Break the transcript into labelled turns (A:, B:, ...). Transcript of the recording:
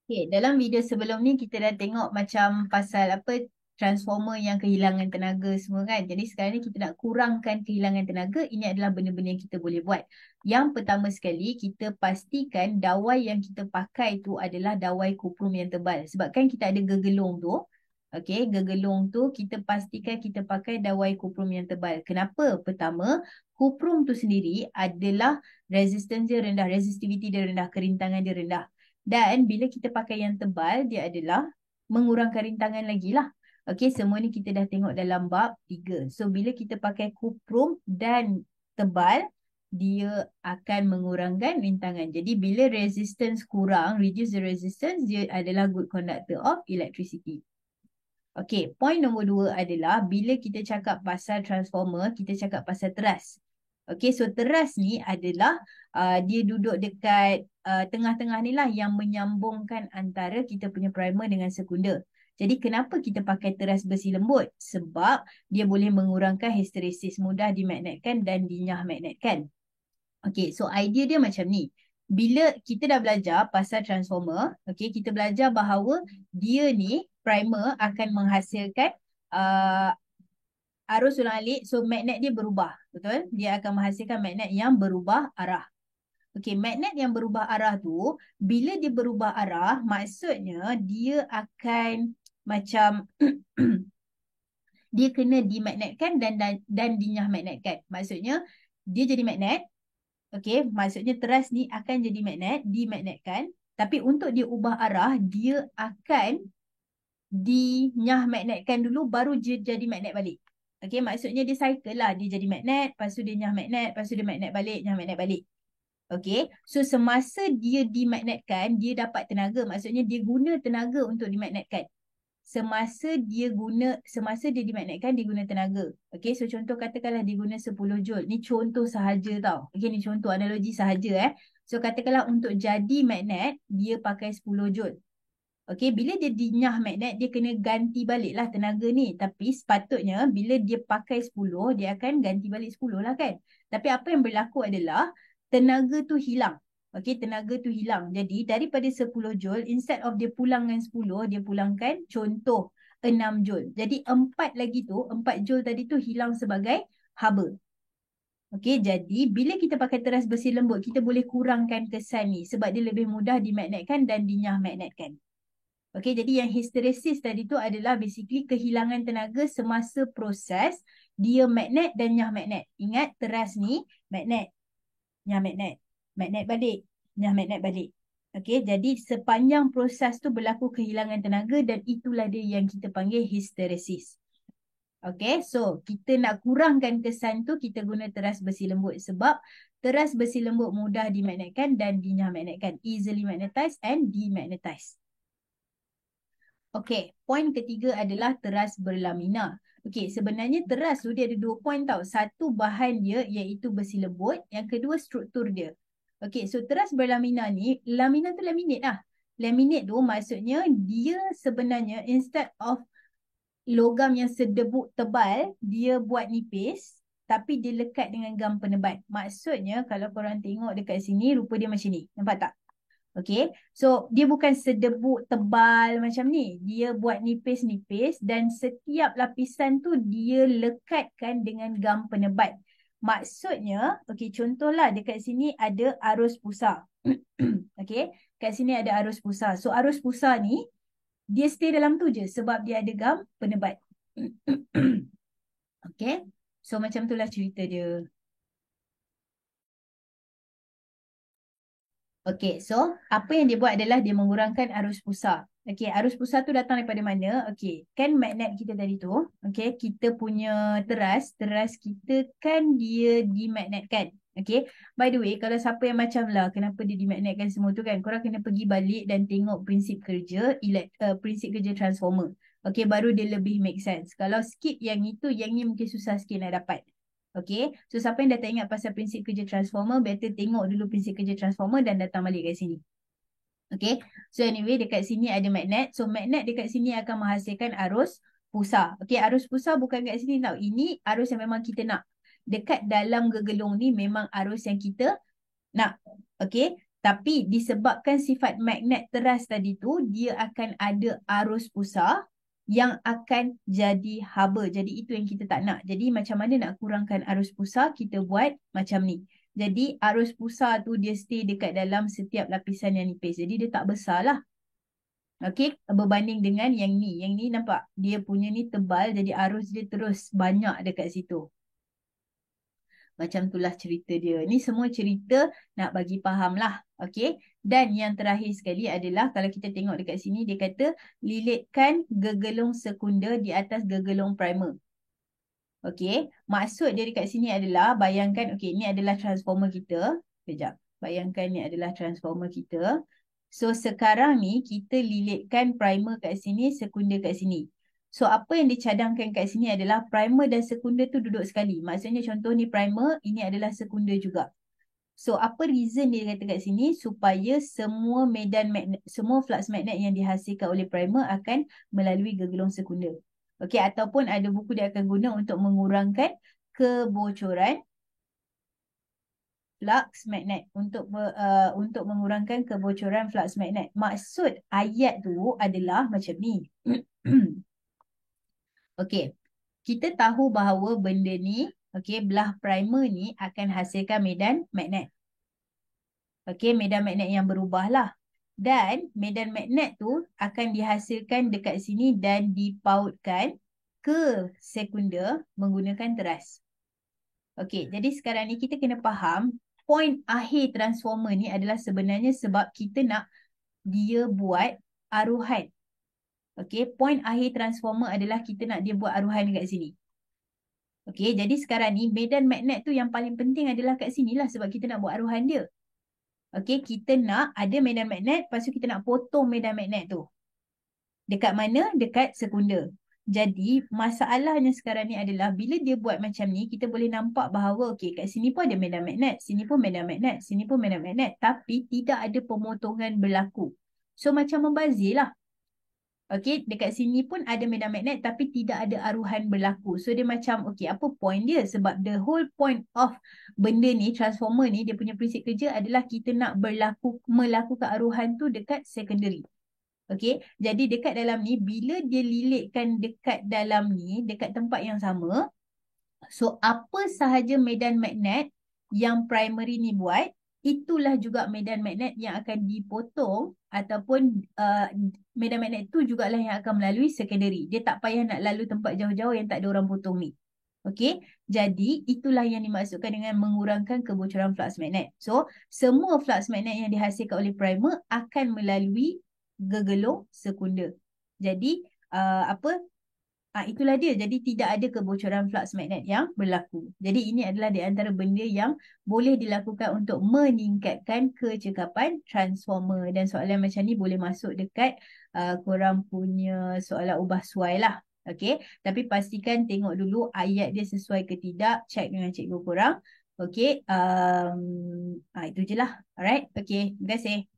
A: Okay, dalam video sebelum ni kita dah tengok macam pasal apa transformer yang kehilangan tenaga semua kan. Jadi sekarang ni kita nak kurangkan kehilangan tenaga. Ini adalah benda-benda yang kita boleh buat. Yang pertama sekali kita pastikan dawai yang kita pakai tu adalah dawai kuprum yang tebal. Sebab kan kita ada gegelung tu. Okay, gegelung tu kita pastikan kita pakai dawai kuprum yang tebal. Kenapa? Pertama, kuprum tu sendiri adalah resistance dia rendah, resistivity dia rendah, kerintangan dia rendah. Dan bila kita pakai yang tebal, dia adalah mengurangkan rintangan lagi lah. Okey, semua ni kita dah tengok dalam bab 3. So, bila kita pakai kuprum dan tebal, dia akan mengurangkan rintangan. Jadi, bila resistance kurang, reduce the resistance, dia adalah good conductor of electricity. Okey, point nombor 2 adalah bila kita cakap pasal transformer, kita cakap pasal teras. Okey, so teras ni adalah dia duduk dekat tengah-tengah ni lah yang menyambungkan antara kita punya primer dengan sekunder. Jadi kenapa kita pakai teras besi lembut? Sebab dia boleh mengurangkan histeresis, mudah dimagnetkan dan dinyah magnetkan. Okey, so idea dia macam ni. Bila kita dah belajar pasal transformer, okey, kita belajar bahawa dia ni primer akan menghasilkan uh, arus ulang alik, so magnet dia berubah, betul? Dia akan menghasilkan magnet yang berubah arah. Okey, magnet yang berubah arah tu, bila dia berubah arah, maksudnya dia akan macam dia kena dimagnetkan dan dinyah magnetkan. Maksudnya dia jadi magnet, okey, maksudnya teras ni akan jadi magnet, dimagnetkan, tapi untuk dia ubah arah, dia akan dinyah magnetkan dulu baru dia jadi magnet balik. Okey, maksudnya dia cycle lah. Dia jadi magnet, lepas tu dia nyah magnet, lepas tu dia magnet balik, nyah magnet balik. Okey, so semasa dia dimagnetkan, dia dapat tenaga. Maksudnya dia guna tenaga untuk dimagnetkan. Semasa dia dimagnetkan, dia guna tenaga. Okey, so contoh katakanlah dia guna 10 joule. Ni contoh sahaja tau. Okey, ni contoh analogi sahaja. So katakanlah untuk jadi magnet, dia pakai 10 joule. Okey, bila dia dinyah magnet, dia kena ganti balik lah tenaga ni. Tapi sepatutnya bila dia pakai 10, dia akan ganti balik 10 lah kan. Tapi apa yang berlaku adalah tenaga tu hilang. Okey, tenaga tu hilang. Jadi daripada 10 joule, instead of dia pulangkan 10, dia pulangkan contoh 6 joule. Jadi 4 lagi tu, 4 joule tadi tu hilang sebagai haba. Okey, jadi bila kita pakai teras besi lembut, kita boleh kurangkan kesan ni sebab dia lebih mudah dimagnetkan dan dinyah magnetkan. Okey, jadi yang histeresis tadi tu adalah basically kehilangan tenaga semasa proses dia magnet dan nyah magnet. Ingat teras ni magnet, nyah magnet, magnet balik, nyah magnet balik. Okey, jadi sepanjang proses tu berlaku kehilangan tenaga dan itulah dia yang kita panggil histeresis. Okey, so kita nak kurangkan kesan tu, kita guna teras besi lembut sebab teras besi lembut mudah dimagnetkan dan dinyah magnetkan. Easily magnetized and demagnetized. Okey, poin ketiga adalah teras berlamina. Okey, sebenarnya teras tu dia ada 2 poin tau. Satu, bahan dia iaitu besi lembut. Yang kedua, struktur dia. Okey, so teras berlamina ni, lamina tu laminate lah. Laminate tu maksudnya dia sebenarnya instead of logam yang sedebuk tebal, dia buat nipis tapi dia lekat dengan gam penebat. Maksudnya kalau korang tengok dekat sini, rupa dia macam ni. Nampak tak? Okay, so dia bukan sedebuk tebal macam ni. Dia buat nipis-nipis dan setiap lapisan tu dia lekatkan dengan gam penebat. Maksudnya, okay, contohlah dekat sini ada arus pusar. Okay, kat sini ada arus pusar. So arus pusar ni, dia stay dalam tu je sebab dia ada gam penebat. Okay, so macam itulah cerita dia. Okey, so apa yang dia buat adalah dia mengurangkan arus pusar. Okey, arus pusar tu datang daripada mana? Okey, kan magnet kita tadi tu, okey, kita punya teras kita kan dia dimagnetkan. Okey, by the way, kalau siapa yang macam lah, kenapa dia dimagnetkan semua tu kan, korang kena pergi balik dan tengok prinsip kerja transformer. Okey, baru dia lebih make sense. Kalau skip yang itu, yang ni mungkin susah sikit nak dapat. Okay, so siapa yang dah tak ingat pasal prinsip kerja transformer, better tengok dulu prinsip kerja transformer dan datang balik kat sini. Okay, so anyway dekat sini ada magnet. So magnet dekat sini akan menghasilkan arus pusar. Okay, arus pusar bukan kat sini tau. Ini arus yang memang kita nak. Dekat dalam gegelung ni memang arus yang kita nak. Okay, Tapi disebabkan sifat magnet teras tadi tu, dia akan ada arus pusar yang akan jadi haba. Jadi itu yang kita tak nak. Jadi macam mana nak kurangkan arus pusar? Kita buat macam ni. Jadi arus pusar tu dia stay dekat dalam setiap lapisan yang nipis. Jadi dia tak besar lah. Okey, berbanding dengan yang ni. Yang ni nampak dia punya ni tebal, jadi arus dia terus banyak dekat situ. Macam itulah cerita dia. Ni semua cerita nak bagi faham lah. Okey. Dan yang terakhir sekali adalah kalau kita tengok dekat sini dia kata lilitkan gegelung sekunda di atas gegelung primer. Okey. Maksud dia dekat sini adalah bayangkan okey ni adalah transformer kita. Sekejap. Bayangkan ni adalah transformer kita. So sekarang ni kita lilitkan primer kat sini, sekunda kat sini. So apa yang dicadangkan kat sini adalah primer dan sekunda tu duduk sekali. Maksudnya contoh ni primer, ini adalah sekunda juga. So apa reason dia kata kat sini? Supaya semua medan magnet, semua flux magnet yang dihasilkan oleh primer akan melalui gegelung sekunda. Okey, ataupun ada buku dia akan guna untuk mengurangkan kebocoran flux magnet, untuk mengurangkan kebocoran flux magnet. Maksud ayat tu adalah macam ni. Okey. Kita tahu bahawa benda ni, okey, belah primer ni akan hasilkan medan magnet. Okey, medan magnet yang berubah lah. Dan medan magnet tu akan dihasilkan dekat sini dan dipautkan ke sekunda menggunakan teras. Okey, jadi sekarang ni kita kena faham point akhir transformer ni adalah sebenarnya sebab kita nak dia buat aruhan. Okey, point akhir transformer adalah kita nak dia buat aruhan dekat sini. Okey, jadi sekarang ni medan magnet tu yang paling penting adalah kat sini lah sebab kita nak buat aruhan dia. Okey, kita nak ada medan magnet, lepas tu kita nak potong medan magnet tu. Dekat mana? Dekat sekunda. Jadi, masalahnya sekarang ni adalah bila dia buat macam ni, kita boleh nampak bahawa okey, kat sini pun ada medan magnet, sini pun medan magnet, sini pun medan magnet, tapi tidak ada pemotongan berlaku. So, macam membazir lah. Okey, dekat sini pun ada medan magnet tapi tidak ada aruhan berlaku. So, dia macam, okey, apa point dia? Sebab the whole point of benda ni, transformer ni, dia punya prinsip kerja adalah kita nak melakukan aruhan tu dekat secondary. Okey, jadi dekat dalam ni, bila dia lilitkan dekat dalam ni, dekat tempat yang sama, so apa sahaja medan magnet yang primary ni buat, itulah juga medan magnet yang akan dipotong ataupun medan magnet tu jugalah yang akan melalui secondary. Dia tak payah nak lalu tempat jauh-jauh yang tak ada orang potong ni. Okey, jadi itulah yang dimaksudkan dengan mengurangkan kebocoran flux magnet. So, semua flux magnet yang dihasilkan oleh primer akan melalui gegelung sekunda. Jadi, itulah dia. Jadi, tidak ada kebocoran flux magnet yang berlaku. Jadi, ini adalah di antara benda yang boleh dilakukan untuk meningkatkan kecekapan transformer. Dan soalan macam ni boleh masuk dekat korang punya soalan ubah suai lah. Okey, tapi pastikan tengok dulu ayat dia sesuai ke tidak. Check dengan cikgu korang. Okey, itu je lah. Alright, okey. Terima kasih.